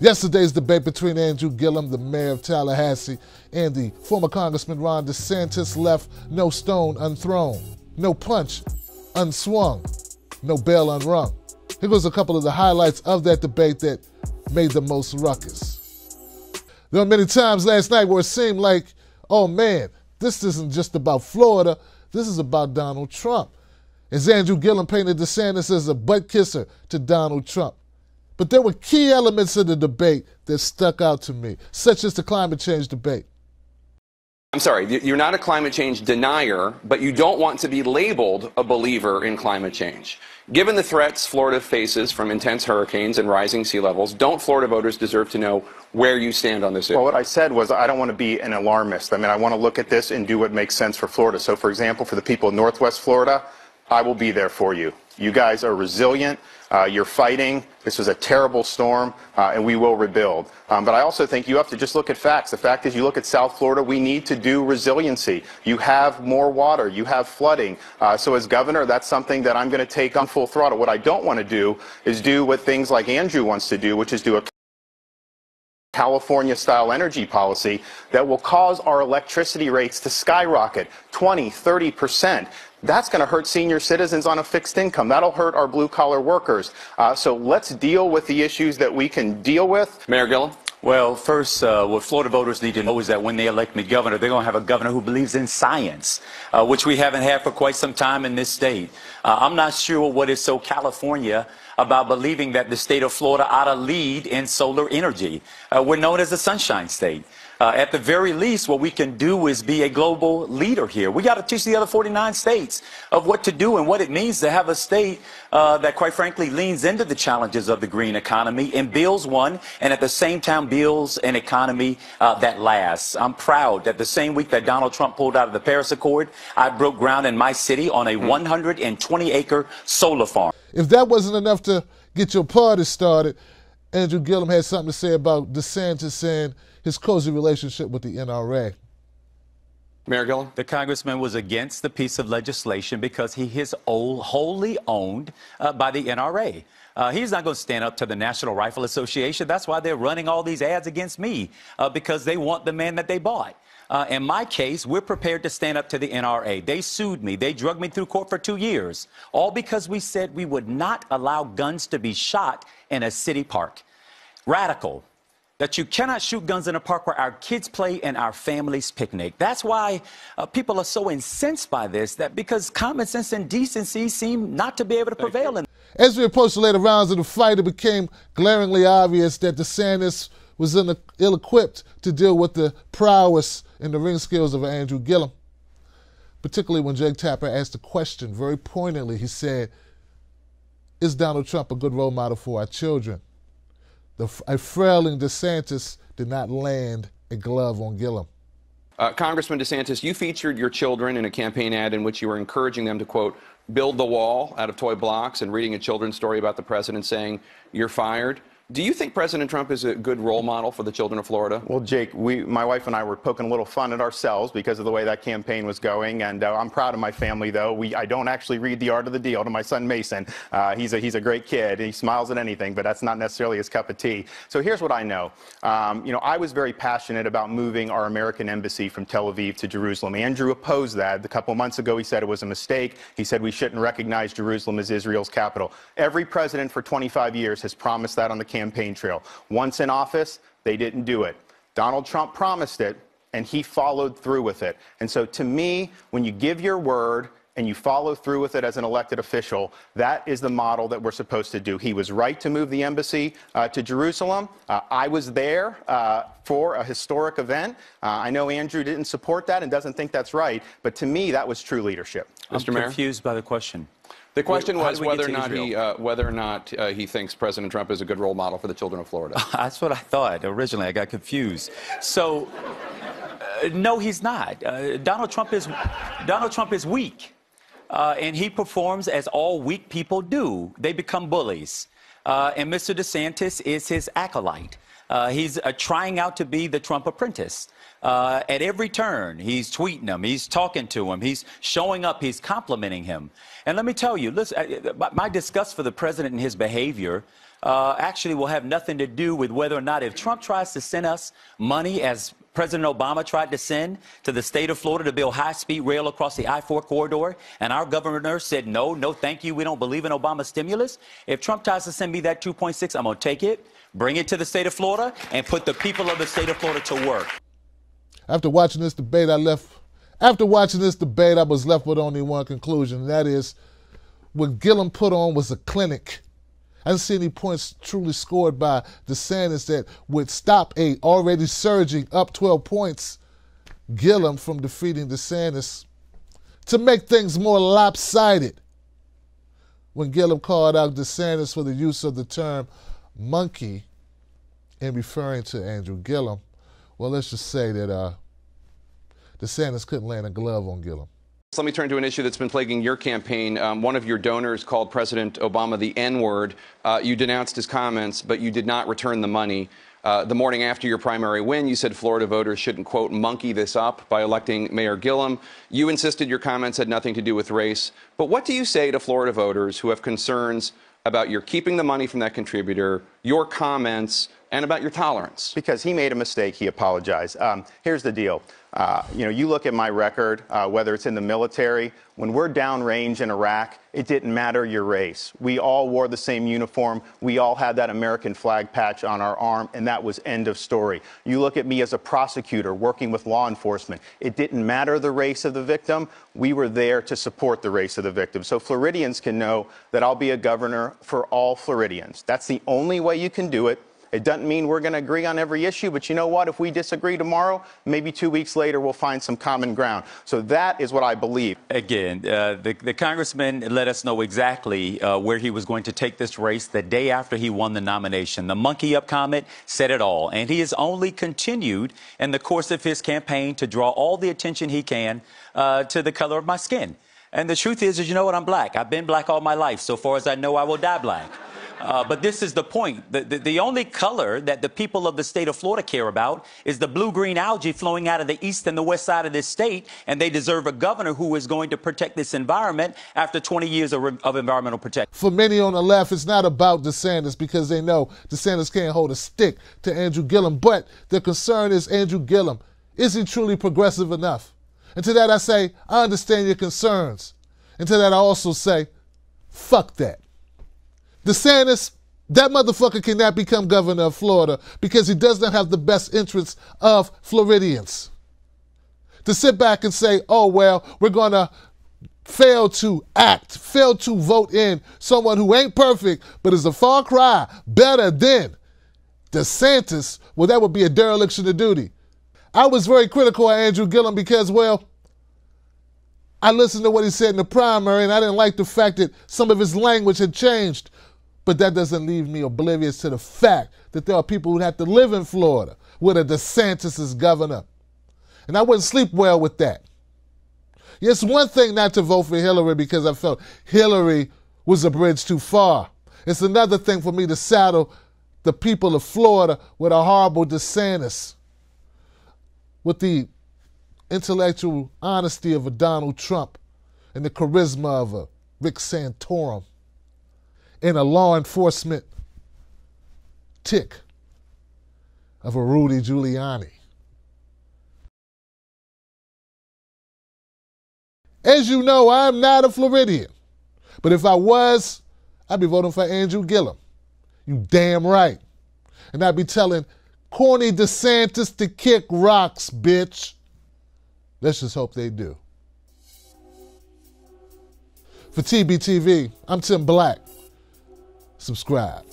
Yesterday's debate between Andrew Gillum, the mayor of Tallahassee, and the former Congressman Ron DeSantis left no stone unthrown, no punch unswung, no bell unrung. Here goes a couple of the highlights of that debate that made the most ruckus. There were many times last night where it seemed like, oh man, this isn't just about Florida, this is about Donald Trump. As Andrew Gillum painted DeSantis as a butt kisser to Donald Trump. But there were key elements of the debate that stuck out to me, such as the climate change debate. I'm sorry, you're not a climate change denier, but you don't want to be labeled a believer in climate change. Given the threats Florida faces from intense hurricanes and rising sea levels, don't Florida voters deserve to know where you stand on this issue? Well, what I said was I don't want to be an alarmist. I mean, I want to look at this and do what makes sense for Florida. So, for example, for the people of Northwest Florida, I will be there for you. You guys are resilient. You're fighting. This was a terrible storm, and we will rebuild. But I also think you have to just look at facts. The fact is, you look at South Florida, we need to do resiliency. You have more water. You have flooding. So as governor, that's something that I'm going to take on full throttle. What I don't want to do is do what things like Andrew wants to do, which is do a California-style energy policy that will cause our electricity rates to skyrocket 20, 30%. That's going to hurt senior citizens on a fixed income. That'll hurt our blue-collar workers. So let's deal with the issues that we can deal with. Mayor Gillum? Well, first, what Florida voters need to know is that when they elect me governor, they're going to have a governor who believes in science, which we haven't had for quite some time in this state. I'm not sure what is so California about believing that the state of Florida ought to lead in solar energy. We're known as the Sunshine State. At the very least, what we can do is be a global leader here. We got to teach the other 49 states of what to do and what it means to have a state that, quite frankly, leans into the challenges of the green economy and builds one, and at the same time builds an economy that lasts. I'm proud that the same week that Donald Trump pulled out of the Paris Accord, I broke ground in my city on a 120-acre solar farm. If that wasn't enough to get your party started, Andrew Gillum had something to say about DeSantis and his cozy relationship with the NRA. Mayor Gillum? The congressman was against the piece of legislation because he is wholly owned by the NRA. He's not going to stand up to the National Rifle Association. That's why they're running all these ads against me, because they want the man that they bought. In my case, we're prepared to stand up to the NRA. They sued me. They drugged me through court for 2 years, all because we said we would not allow guns to be shot in a city park. Radical. That you cannot shoot guns in a park where our kids play and our families picnic. That's why people are so incensed by this, that because common sense and decency seem not to be able to prevail. As we approached the later rounds of the fight, it became glaringly obvious that DeSantis was ill-equipped to deal with the prowess and the ring skills of Andrew Gillum. Particularly when Jake Tapper asked the question very pointedly, he said, is Donald Trump a good role model for our children? A frailing DeSantis did not land a glove on Gillum. Congressman DeSantis, you featured your children in a campaign ad in which you were encouraging them to, quote, build the wall out of toy blocks, and reading a children's story about the president saying, you're fired. Do you think President Trump is a good role model for the children of Florida? Well, Jake, my wife and I were poking a little fun at ourselves because of the way that campaign was going, and I'm proud of my family, though. I don't actually read The Art of the Deal to my son Mason. He's a great kid. He smiles at anything, but that's not necessarily his cup of tea. So here's what I know. I was very passionate about moving our American embassy from Tel Aviv to Jerusalem. Andrew opposed that. A couple months ago, he said it was a mistake. He said we shouldn't recognize Jerusalem as Israel's capital. Every president for 25 years has promised that on the campaign trail. Once in office, they didn't do it. Donald Trump promised it, and he followed through with it. And so to me, when you give your word and you follow through with it as an elected official, that is the model that we're supposed to do. He was right to move the embassy to Jerusalem. I was there for a historic event. I know Andrew didn't support that and doesn't think that's right, but to me, that was true leadership. Mr. Mayor? I'm confused by the question. The question was whether or not he thinks President Trump is a good role model for the children of Florida. That's what I thought originally. I got confused. So, no, he's not. Donald Trump is weak, and he performs as all weak people do. They become bullies, and Mr. DeSantis is his acolyte. He's trying out to be the Trump apprentice. At every turn, he's tweeting him, he's talking to him, he's showing up, he's complimenting him. And let me tell you, listen, my disgust for the president and his behavior actually will have nothing to do with whether or not, if Trump tries to send us money, as President Obama tried to send to the state of Florida to build high-speed rail across the I-4 corridor, and our governor said, no, thank you, we don't believe in Obama stimulus. If Trump tries to send me that 2.6, I'm going to take it, bring it to the state of Florida, and put the people of the state of Florida to work. After watching this debate, I was left with only one conclusion, and that is what Gillum put on was a clinic. I didn't see any points truly scored by DeSantis that would stop a already surging up 12 points Gillum from defeating DeSantis. To make things more lopsided, when Gillum called out DeSantis for the use of the term monkey in referring to Andrew Gillum, well, let's just say that DeSantis couldn't land a glove on Gillum. Let me turn to an issue that's been plaguing your campaign. One of your donors called President Obama the N-word. You denounced his comments, but you did not return the money. The morning after your primary win, you said Florida voters shouldn't, quote, monkey this up by electing Mayor Gillum. You insisted your comments had nothing to do with race. But what do you say to Florida voters who have concerns about your keeping the money from that contributor, your comments, and about your tolerance? Because he made a mistake, he apologized. Here's the deal. You look at my record, whether it's in the military, when we're downrange in Iraq, it didn't matter your race. We all wore the same uniform. We all had that American flag patch on our arm, and that was end of story. You look at me as a prosecutor working with law enforcement. It didn't matter the race of the victim. We were there to support the race of the victim. So Floridians can know that I'll be a governor for all Floridians. That's the only way you can do it. It doesn't mean we're going to agree on every issue, but you know what? If we disagree tomorrow, maybe 2 weeks later, we'll find some common ground. So that is what I believe. Again, the congressman let us know exactly where he was going to take this race the day after he won the nomination. The monkey up comment said it all. And he has only continued in the course of his campaign to draw all the attention he can to the color of my skin. And the truth is, you know what? I'm black. I've been black all my life. So far as I know, I will die black. But this is the point. The only color that the people of the state of Florida care about is the blue-green algae flowing out of the east and the west side of this state, and they deserve a governor who is going to protect this environment after 20 years of environmental protection. For many on the left, it's not about DeSantis because they know DeSantis can't hold a stick to Andrew Gillum, but the concern is Andrew Gillum. Is he truly progressive enough? And to that I say, I understand your concerns. And to that I also say, fuck that. DeSantis, that motherfucker cannot become governor of Florida because he does not have the best interests of Floridians. To sit back and say, oh, well, we're going to fail to vote in someone who ain't perfect, but is a far cry better than DeSantis, well, that would be a dereliction of duty. I was very critical of Andrew Gillum because, well, I listened to what he said in the primary, and I didn't like the fact that some of his language had changed. But that doesn't leave me oblivious to the fact that there are people who have to live in Florida with a DeSantis as governor. And I wouldn't sleep well with that. It's one thing not to vote for Hillary because I felt Hillary was a bridge too far. It's another thing for me to saddle the people of Florida with a horrible DeSantis, with the intellectual honesty of a Donald Trump and the charisma of a Rick Santorum, and a law enforcement tick of a Rudy Giuliani. As you know, I'm not a Floridian. But if I was, I'd be voting for Andrew Gillum. You damn right. And I'd be telling corny DeSantis to kick rocks, bitch. Let's just hope they do. For TBTV, I'm Tim Black. Subscribe.